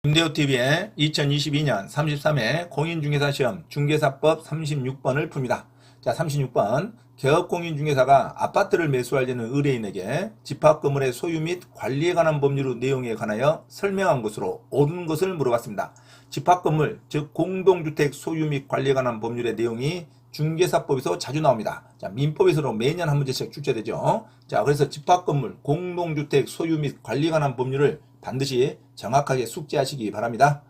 임대호TV의 2022년 33회 공인중개사 시험 중개사법 36번을 풉니다. 자, 36번. 개업공인중개사가 아파트를 매수하려는 의뢰인에게 집합건물의 소유 및 관리에 관한 법률 내용에 관하여 설명한 것으로 옳은 것을 물어봤습니다. 집합건물, 즉 공동주택 소유 및 관리에 관한 법률의 내용이 중개사법에서 자주 나옵니다. 자, 민법에서도 매년 한 문제씩 출제되죠. 자, 그래서 집합건물, 공동주택 소유 및 관리에 관한 법률을 반드시 정확하게 숙지하시기 바랍니다.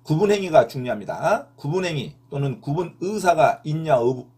구분행위가 중요합니다. 구분행위 또는 구분의사가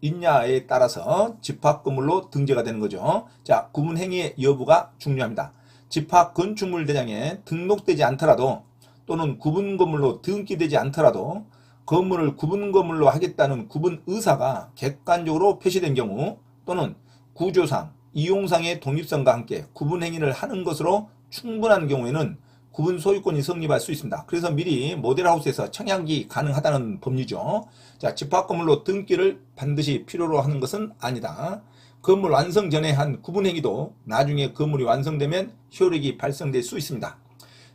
있냐에 따라서 집합건물로 등재가 되는 거죠. 자, 구분행위의 여부가 중요합니다. 집합건축물 대장에 등록되지 않더라도 또는 구분건물로 등기되지 않더라도 건물을 구분건물로 하겠다는 구분의사가 객관적으로 표시된 경우 또는 구조상, 이용상의 독립성과 함께 구분행위를 하는 것으로 충분한 경우에는 구분 소유권이 성립할 수 있습니다. 그래서 미리 모델하우스에서 청약이 가능하다는 법리죠. 자, 집합건물로 등기를 반드시 필요로 하는 것은 아니다. 건물 완성 전에 한 구분행위도 나중에 건물이 완성되면 효력이 발생될 수 있습니다.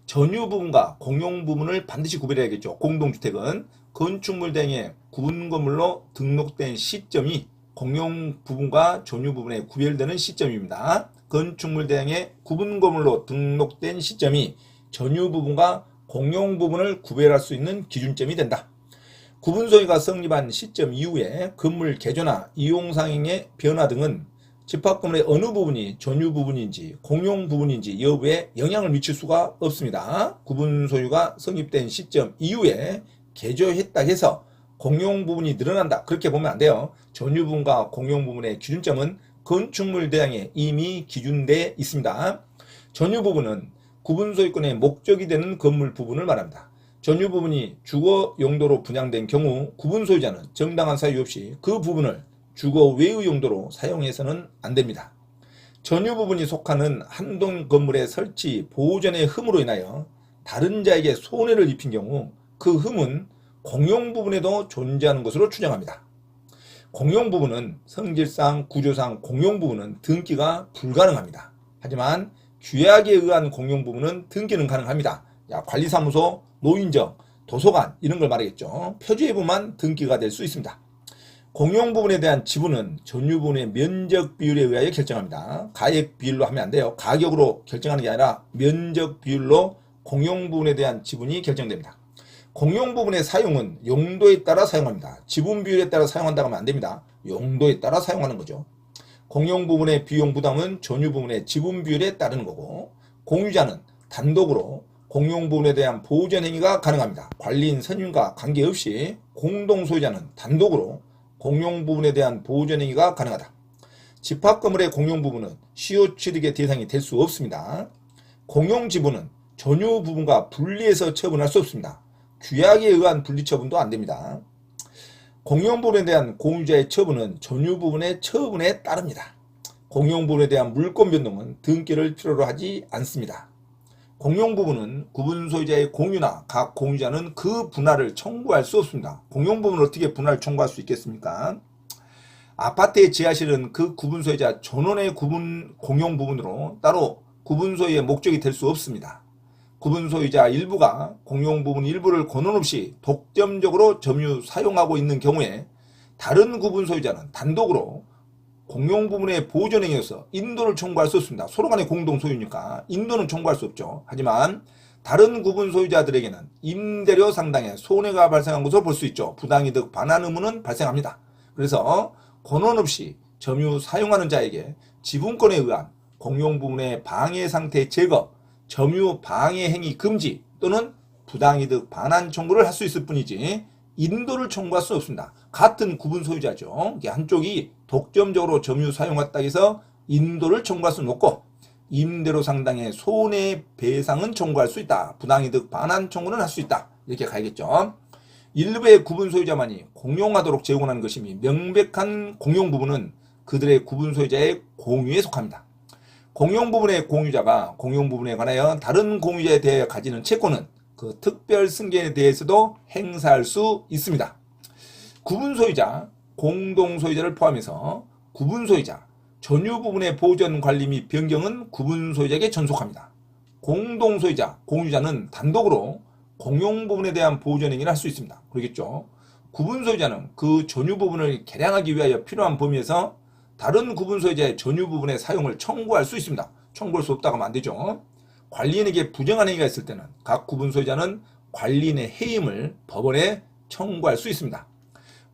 전유 부분과 공용 부분을 반드시 구별해야겠죠. 공동주택은 건축물 등의 구분건물로 등록된 시점이 공용 부분과 전유 부분에 구별되는 시점입니다. 건축물 등의 구분건물로 등록된 시점이 전유 부분과 공용 부분을 구별할 수 있는 기준점이 된다. 구분소유가 성립한 시점 이후에 건물 개조나 이용상의 변화 등은 집합건물의 어느 부분이 전유 부분인지 공용 부분인지 여부에 영향을 미칠 수가 없습니다. 구분소유가 성립된 시점 이후에 개조했다 해서 공용 부분이 늘어난다, 그렇게 보면 안 돼요. 전유 부분과 공용 부분의 기준점은 건축물 대장에 이미 기준되어 있습니다. 전유 부분은 구분소유권의 목적이 되는 건물 부분을 말합니다. 전유 부분이 주거 용도로 분양된 경우 구분소유자는 정당한 사유 없이 그 부분을 주거 외의 용도로 사용해서는 안 됩니다. 전유 부분이 속하는 한 동 건물의 설치, 보존의 흠으로 인하여 다른 자에게 손해를 입힌 경우 그 흠은 공용 부분에도 존재하는 것으로 추정합니다. 공용 부분은 성질상, 구조상 공용 부분은 등기가 불가능합니다. 하지만 규약에 의한 공용 부분은 등기는 가능합니다. 야, 관리사무소, 노인정, 도서관 이런 걸 말하겠죠. 표지외부만 등기가 될 수 있습니다. 공용 부분에 대한 지분은 전유 부분의 면적 비율에 의하여 결정합니다. 가액 비율로 하면 안 돼요. 가격으로 결정하는 게 아니라 면적 비율로 공용 부분에 대한 지분이 결정됩니다. 공용 부분의 사용은 용도에 따라 사용합니다. 지분 비율에 따라 사용한다고 하면 안 됩니다. 용도에 따라 사용하는 거죠. 공용 부분의 비용 부담은 전유 부분의 지분 비율에 따르는 거고, 공유자는 단독으로 공용 부분에 대한 보존 행위가 가능합니다. 관리인 선임과 관계없이 공동소유자는 단독으로 공용 부분에 대한 보존 행위가 가능하다. 집합건물의 공용 부분은 시효 취득의 대상이 될 수 없습니다. 공용 지분은 전유 부분과 분리해서 처분할 수 없습니다. 규약에 의한 분리 처분도 안 됩니다. 공용 부분에 대한 공유자의 처분은 전유 부분의 처분에 따릅니다. 공용 부분에 대한 물권 변동은 등기를 필요로 하지 않습니다. 공용 부분은 구분 소유자의 공유나 각 공유자는 그 분할을 청구할 수 없습니다. 공용 부분을 어떻게 분할 청구할 수 있겠습니까? 아파트의 지하실은 그 구분 소유자 전원의 공용 부분으로 따로 구분 소유의 목적이 될 수 없습니다. 구분 소유자 일부가 공용 부분 일부를 권한 없이 독점적으로 점유 사용하고 있는 경우에 다른 구분 소유자는 단독으로 공용 부분의 보존행위로서 인도를 청구할 수 없습니다. 서로 간의 공동 소유니까 인도는 청구할 수 없죠. 하지만 다른 구분 소유자들에게는 임대료 상당의 손해가 발생한 것으로 볼 수 있죠. 부당이득 반환 의무는 발생합니다. 그래서 권한 없이 점유 사용하는 자에게 지분권에 의한 공용 부분의 방해 상태 제거, 점유 방해 행위 금지 또는 부당이득 반환 청구를 할 수 있을 뿐이지 인도를 청구할 수 없습니다. 같은 구분 소유자죠. 한쪽이 독점적으로 점유 사용했다 해서 인도를 청구할 수는 없고 임대료 상당의 손해배상은 청구할 수 있다. 부당이득 반환 청구는 할 수 있다. 이렇게 가야겠죠. 일부의 구분 소유자만이 공용하도록 제공하는 것이니 명백한 공용 부분은 그들의 구분 소유자의 공유에 속합니다. 공용 부분의 공유자가 공용 부분에 관하여 다른 공유자에 대해 가지는 채권은 그 특별 승계에 대해서도 행사할 수 있습니다. 구분 소유자, 공동 소유자를 포함해서 구분 소유자, 전유 부분의 보존 관리 및 변경은 구분 소유자에게 전속합니다. 공동 소유자, 공유자는 단독으로 공용 부분에 대한 보존 행위를 할 수 있습니다. 그러겠죠. 구분 소유자는 그 전유 부분을 개량하기 위하여 필요한 범위에서 다른 구분 소유자의 전유 부분의 사용을 청구할 수 있습니다. 청구할 수 없다고 하면 안 되죠. 관리인에게 부정한 행위가 있을 때는 각 구분 소유자는 관리인의 해임을 법원에 청구할 수 있습니다.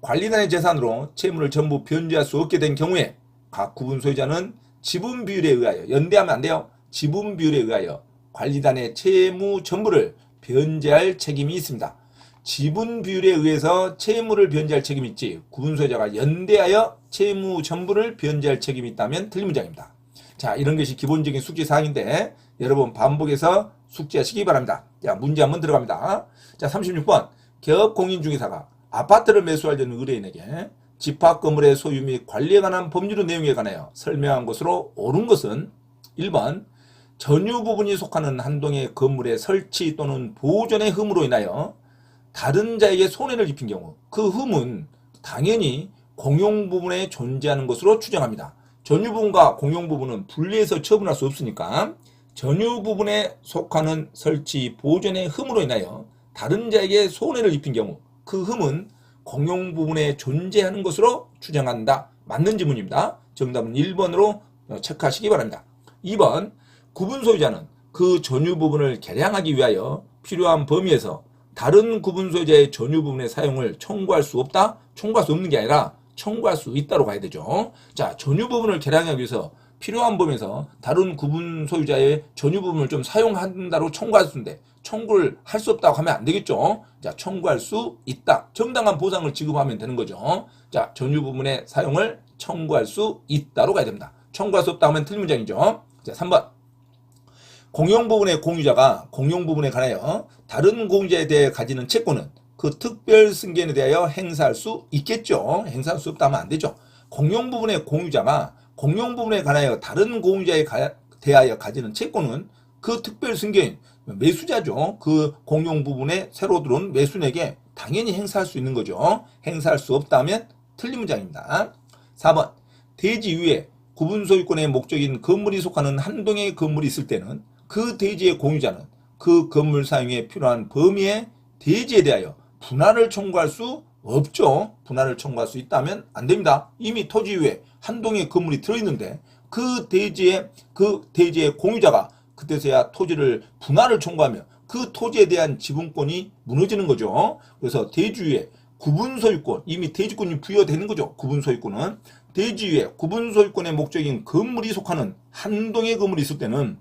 관리단의 재산으로 채무를 전부 변제할 수 없게 된 경우에 각 구분 소유자는 지분 비율에 의하여, 연대하면 안 돼요. 지분 비율에 의하여 관리단의 채무 전부를 변제할 책임이 있습니다. 지분 비율에 의해서 채무를 변제할 책임이 있지, 구분 소유자가 연대하여 채무 전부를 변제할 책임이 있다면 틀린 문장입니다. 자, 이런 것이 기본적인 숙지 사항인데 여러분 반복해서 숙지하시기 바랍니다. 자, 문제 한번 들어갑니다. 자, 36번. 개업 공인중개사가 아파트를 매수하려는 의뢰인에게 집합 건물의 소유 및 관리에 관한 법률의 내용에 관하여 설명한 것으로 옳은 것은 1번 전유 부분이 속하는 한 동의 건물의 설치 또는 보존의 흠으로 인하여 다른 자에게 손해를 입힌 경우 그 흠은 당연히 공용 부분에 존재하는 것으로 추정합니다. 전유 부분과 공용 부분은 분리해서 처분할 수 없으니까 전유 부분에 속하는 설치 보존의 흠으로 인하여 다른 자에게 손해를 입힌 경우 그 흠은 공용 부분에 존재하는 것으로 추정한다. 맞는 지문입니다. 정답은 1번으로 체크하시기 바랍니다. 2번 구분 소유자는 그 전유 부분을 개량하기 위하여 필요한 범위에서 다른 구분 소유자의 전유 부분의 사용을 청구할 수 없다? 청구할 수 없는 게 아니라 청구할 수 있다로 가야 되죠. 자, 전유 부분을 개량하기 위해서 필요한 범위에서 다른 구분 소유자의 전유 부분을 좀 사용한다로 청구할 수 있는데 청구를 할 수 없다고 하면 안 되겠죠. 자, 청구할 수 있다. 정당한 보상을 지급하면 되는 거죠. 자, 전유 부분의 사용을 청구할 수 있다로 가야 됩니다. 청구할 수 없다 하면 틀린 문장이죠. 자, 3번. 공용 부분의 공유자가 공용 부분에 관하여 다른 공유자에 대해 가지는 채권은 그 특별 승계에 대하여 행사할 수 있겠죠. 행사할 수 없다 하면 안 되죠. 공용 부분의 공유자가 공용 부분에 관하여 다른 공유자에 대하여 가지는 채권은 그 특별 승계인 매수자죠. 그 공용 부분에 새로 들어온 매수인에게 당연히 행사할 수 있는 거죠. 행사할 수 없다면 틀린 문장입니다. 4번. 대지 위에 구분 소유권의 목적인 건물이 속하는 한 동의 건물이 있을 때는 그 대지의 공유자는 그 건물 사용에 필요한 범위의 대지에 대하여 분할을 청구할 수 없죠. 분할을 청구할 수 있다면 안 됩니다. 이미 토지 위에 한 동의 건물이 들어있는데 그 대지의 공유자가 그때서야 토지를 분할을 청구하며 그 토지에 대한 지분권이 무너지는 거죠. 그래서 대지 위에 구분 소유권, 이미 대지권이 부여되는 거죠. 구분 소유권은 대지 위에 구분 소유권의 목적인 건물이 속하는 한 동의 건물이 있을 때는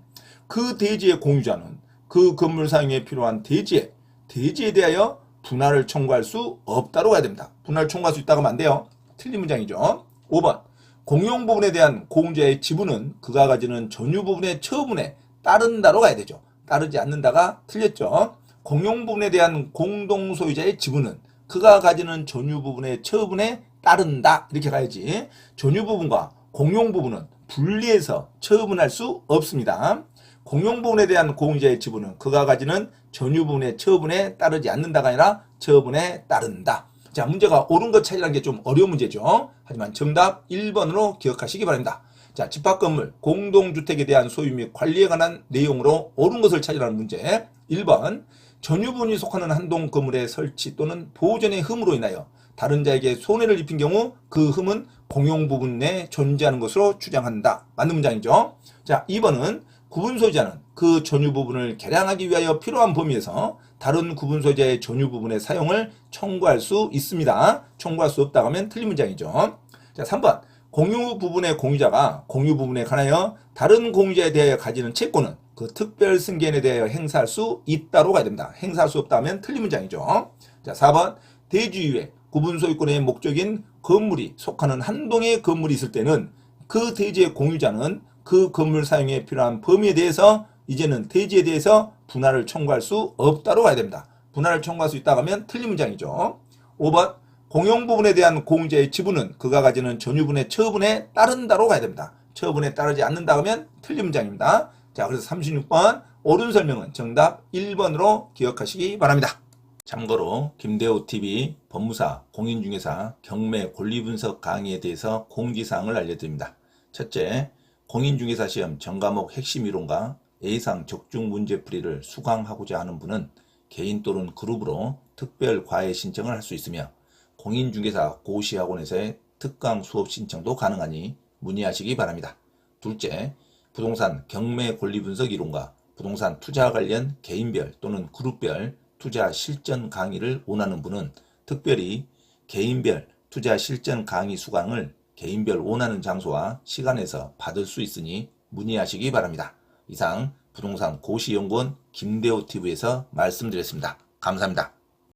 그 대지의 공유자는 그 건물 사용에 필요한 대지에 대하여 분할을 청구할 수 없다로 가야 됩니다. 분할 청구할 수 있다고 하면 안 돼요. 틀린 문장이죠. 5번. 공용 부분에 대한 공유자의 지분은 그가 가지는 전유 부분의 처분에 따른다로 가야 되죠. 따르지 않는다가 틀렸죠. 공용 부분에 대한 공동 소유자의 지분은 그가 가지는 전유 부분의 처분에 따른다. 이렇게 가야지. 전유 부분과 공용 부분은 분리해서 처분할 수 없습니다. 공용 부분에 대한 공유자의 지분은 그가 가지는 전유 부분의 처분에 따르지 않는다가 아니라 처분에 따른다. 자, 문제가 옳은 것 찾으라는 게 좀 어려운 문제죠. 하지만 정답 1번으로 기억하시기 바랍니다. 자, 집합건물, 공동주택에 대한 소유 및 관리에 관한 내용으로 옳은 것을 찾으라는 문제. 1번. 전유 부분이 속하는 한동 건물의 설치 또는 보존의 흠으로 인하여 다른 자에게 손해를 입힌 경우 그 흠은 공용 부분 내에 존재하는 것으로 추정한다. 맞는 문장이죠. 자, 2번은 구분 소유자는 그 전유 부분을 개량하기 위하여 필요한 범위에서 다른 구분 소유자의 전유 부분의 사용을 청구할 수 있습니다. 청구할 수 없다고 하면 틀린 문장이죠. 자, 3번. 공유 부분의 공유자가 공유 부분에 관하여 다른 공유자에 대하여 가지는 채권은 그 특별 승계인에 대하여 행사할 수 있다로 가야 됩니다. 행사할 수 없다 하면 틀린 문장이죠. 자, 4번. 대지 위에 구분 소유권의 목적인 건물이 속하는 한 동의 건물이 있을 때는 그 대지의 공유자는 그 건물 사용에 필요한 범위에 대해서 이제는 대지에 대해서 분할을 청구할 수 없다로 가야 됩니다. 분할을 청구할 수 있다고 하면 틀린 문장이죠. 5번. 공용 부분에 대한 공유자의 지분은 그가 가지는 전유분의 처분에 따른다로 가야 됩니다. 처분에 따르지 않는다 하면 틀린 문장입니다. 자, 그래서 36번 옳은 설명은 정답 1번으로 기억하시기 바랍니다. 참고로 김대호TV 법무사, 공인중개사, 경매, 권리분석 강의에 대해서 공지사항을 알려드립니다. 첫째, 공인중개사 시험 전과목 핵심 이론과 예상 적중 문제풀이를 수강하고자 하는 분은 개인 또는 그룹으로 특별 과외 신청을 할 수 있으며 공인중개사 고시학원에서의 특강 수업 신청도 가능하니 문의하시기 바랍니다. 둘째, 부동산 경매 권리 분석 이론과 부동산 투자 관련 개인별 또는 그룹별 투자 실전 강의를 원하는 분은 특별히 개인별 투자 실전 강의 수강을 개인별 원하는 장소와 시간에서 받을 수 있으니 문의하시기 바랍니다. 이상 부동산 고시연구원 김대호TV에서 말씀드렸습니다. 감사합니다.